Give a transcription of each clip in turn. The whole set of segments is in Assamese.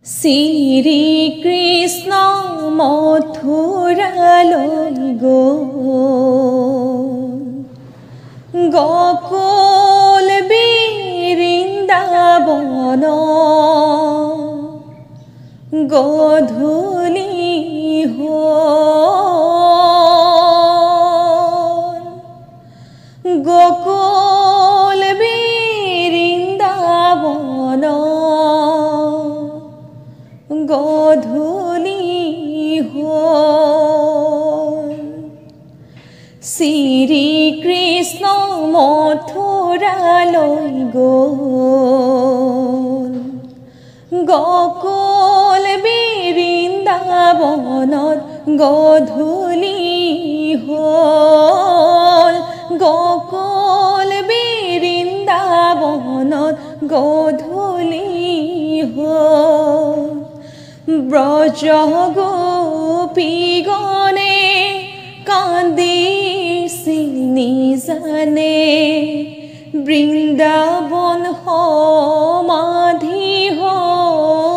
শ্ৰী কৃষ্ণ মথুৰালৈ গ'ল, গকুল বৃন্দাবন গধূলি হ'ল, গকুল বৃন্দাবন গধূলি হ'ল। শ্ৰী কৃষ্ণ মথুৰালৈ গ'ল, গকুল বৃন্দাবনত গধূলি হ'ল, গকুল বৃন্দাবনত গধূলি হ'ল। ব্ৰজ গোপীগণে কান্দিছিল নিজানে, বৃন্দাবন সমাধি হ'ল,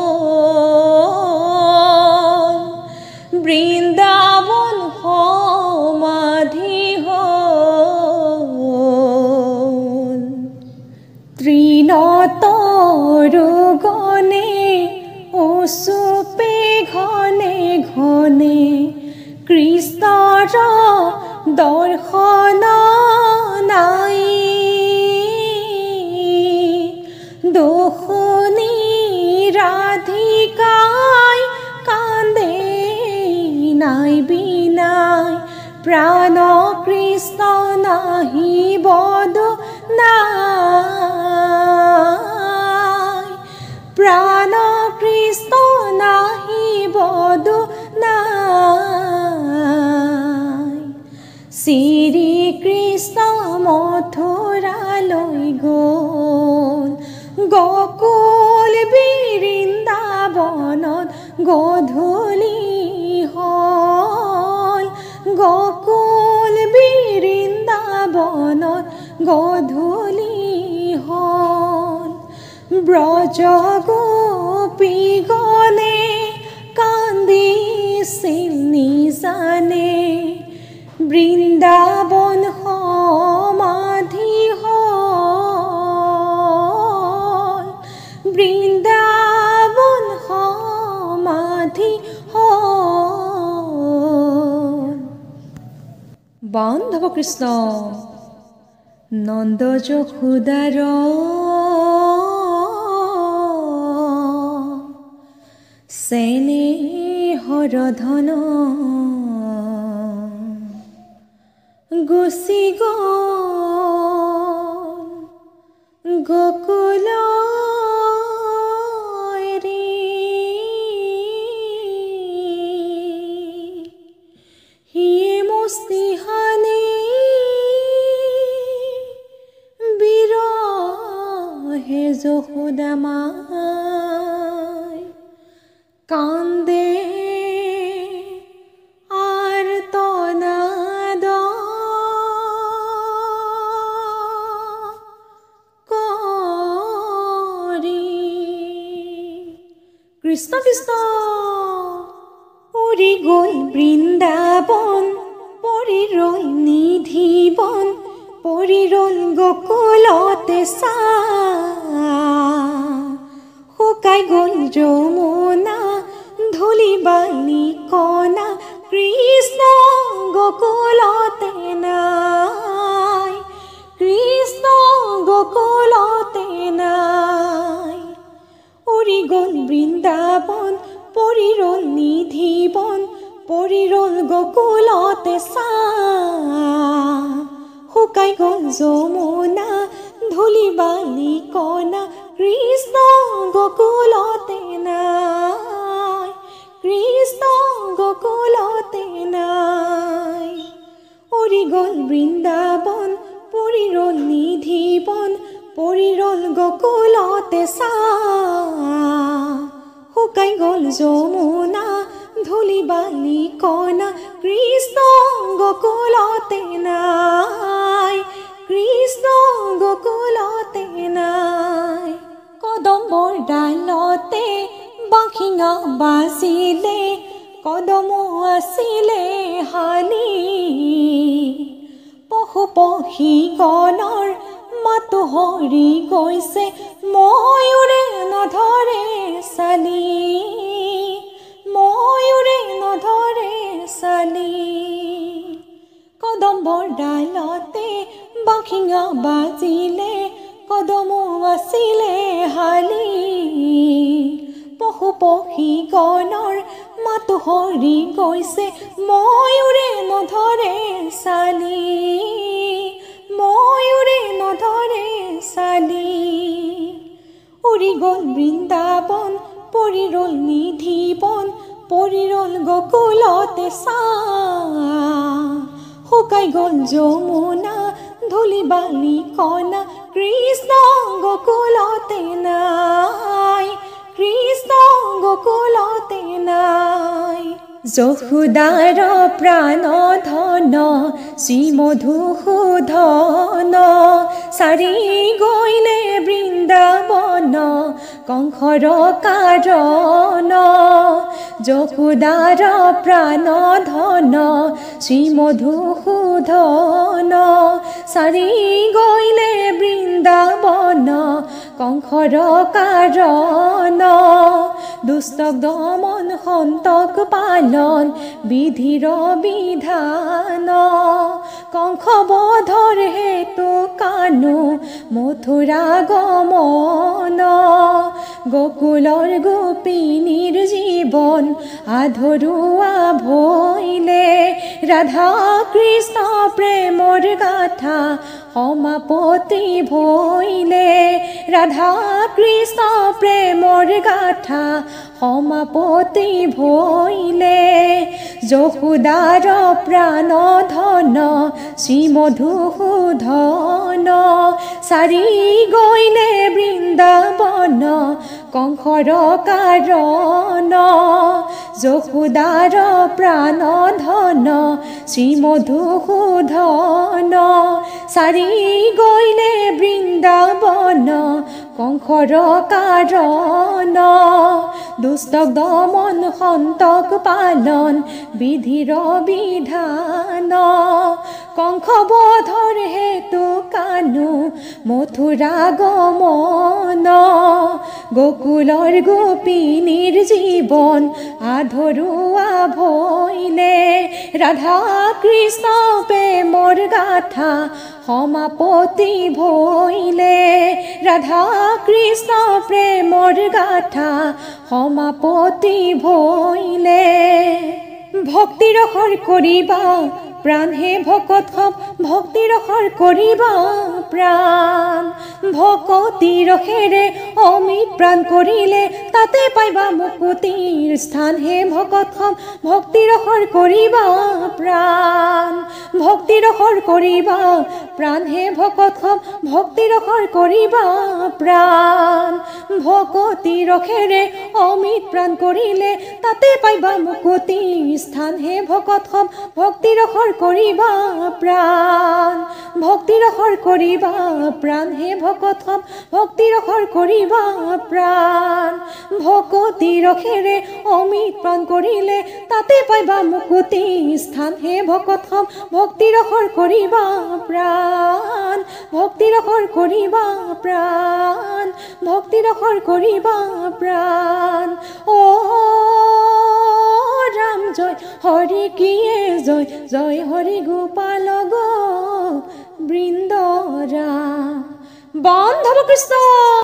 বৃন্দাবন সমাধি হ'ল। তৃণতৰুগণে ওচুপে ঘনে ঘনে কৃষ্ণৰ দৰ্শন নাই, দোষণী ৰাধিকাই কান্দে নাই বিনাই, প্ৰাণ কৃষ্ণ নাহিব নাই, প্ৰাণ কৃষ্ণ নাহিব নাই। শ্ৰী কৃষ্ণ মথুৰালৈ গ'ল, গকুল বৃন্দাবনত গধূলি হ'ল, গকুল বৃন্দাবনত গধূলি হ'ল। ব্ৰজ গোপীগণে কান্দিছিল নিজানে, বৃন্দাবন সমাধি হ'ল, বৃন্দাবন সমাধি হ'ল। বান্ধৱ কৃষ্ণ নন্দ যশোদাৰ চেনেহৰ ধন গুচি গ'ল গকুললৈ এৰি, সিয়ে মুষ্টিহানি বিৰহে যশোদা মাই কান্দে আৰ্তনাদ কৰি। কৃষ্ণ কৃষ্ণ উৰি গ'ল বৃন্দাবন, পৰি ৰ'ল নিধিবন, পৰি ৰ'ল গকুলতে শুকাই গ'ল যমুনা ধূলি বালি কণা, কৃষ্ণ গকুলতে নাই, কৃষ্ণ গকুলতে নাই। উৰি গ'ল বৃন্দাবন, পৰি ৰ'ল নিধিবন, পৰি ৰ'ল গকুলতে শুকাই গ'ল যমুনা ধূলি বালি কণা, কৃষ্ণ গকুলতে নাই, কৃষ্ণ গকুলতে নাই। উৰি গ'ল বৃন্দাবন, পৰি ৰ'ল নিধিবন, পৰি ৰ'ল গকুলতে শুকাই গ'ল যমুনা ধূলি বালি কণা, কৃষ্ণ গকুলতে নাই, কৃষ্ণ গকুলতে নাই। কদম্বৰ ডালতে বাঁশিঙা বাজিলে কদম আছিলে হালি পশু পক্ষী গণৰ মাত হৰি গৈছে ময়ূৰে নধৰে চালি ময়ূৰে নধৰে চালি কদম্বৰ ডালতে বাঁশিঙা বাজিলে কদম আছিলে হালি পশু পক্ষী গণৰ মাত হৰি গৈছে ময়ূৰে নধৰে চালি ময়ূৰে নধৰে চালি উৰি গ'ল বৃন্দাবন পৰি ৰ'ল নিধিবন পৰি ৰ'ল গকুলতে শুকাই গ'ল যমুনা ধূলি বালি কণা কৃষ্ণ গকুলতে নাই কৃষ্ণ গকুলতে নাই যশোদাৰ প্ৰাণ ধন শ্ৰীমধুসূদন চাৰি গৈলে বৃন্দাবন কংসৰ কাৰণ যশোদাৰ প্ৰাণ ধন শ্ৰীমধুসূদন চাৰি গৈলে বৃন্দাবন কংসৰ কাৰণ দুষ্টক দমন সন্তক পালন বিধিৰ বিধান কংস বধৰ হেতু কানু মথুৰা গমন গকুলৰ গোপিনীৰ জীৱন আধৰুৱা ভৈলে ৰাধা কৃষ্ণ প্ৰেমৰ গাথা সমাপতি ভৈলে ৰাধা কৃষ্ণ প্ৰেমৰ গাথা সমাপতি ভৈলে যশোদাৰ প্ৰাণ ধন শ্ৰীমধুসূদন চাৰি গৈলে বৃন্দাবন কংসৰ কাৰণ যশোদাৰ প্ৰাণ ধন শ্ৰীমধুসূদন চাৰি গৈলে বৃন্দাবন কংসৰ কাৰণ দুষ্টক দমন সন্তক পালন বিধিৰ বিধান কংস বধৰ হেতু কানু মথুৰা গমন গকুলৰ গোপিনীৰ জীৱন আধৰুৱা ভৈলে ৰাধা কৃষ্ণ প্ৰেমৰ গাথা সমাপতি ভৈলে ৰাধা কৃষ্ণ প্ৰেমৰ গাথা সমাপতি ভৈলে ভক্তি ৰসৰ কৰিবা প্ৰাণ হে ভকত সব ভক্তি ৰসৰ কৰিবা প্ৰাণ ভকতি ৰসেৰে অমিত প্ৰাণ কৰিলে তাতে পাইবা মুকুতিৰ স্থান হে ভকত সব ভক্তি ৰসৰ কৰিবা প্ৰাণ ভক্তি ৰসৰ কৰিবা প্ৰাণ হে ভকত সব ভক্তি ৰসৰ কৰিবা প্ৰাণ ভকতি ৰসেৰে অমিত প্ৰাণ কৰিলে তাতে পাইবা মুকুতিৰ স্থান হে ভকত সব ভক্তি ৰসৰ কৰিবা প্ৰাণ ভক্তি ৰসৰ কৰিবা প্ৰাণ হে ভকত সব ভক্তি ৰসৰ কৰিবা প্ৰাণ ভকতি ৰসেৰে অমিত প্ৰাণ কৰিলে তাতে পাইবা মুকুতি স্থান হে ভকত সব ভক্তি ৰসৰ কৰিবা প্ৰাণ ভক্তি ৰসৰ কৰিবা প্ৰাণ ভক্তি ৰসৰ কৰিবা প্ৰাণ ও ৰাম জয় হৰি কিয়ে জয় জয় হৰি গোপাল গো বৃন্দ ৰাম বান্ধৱ কৃষ্ণ।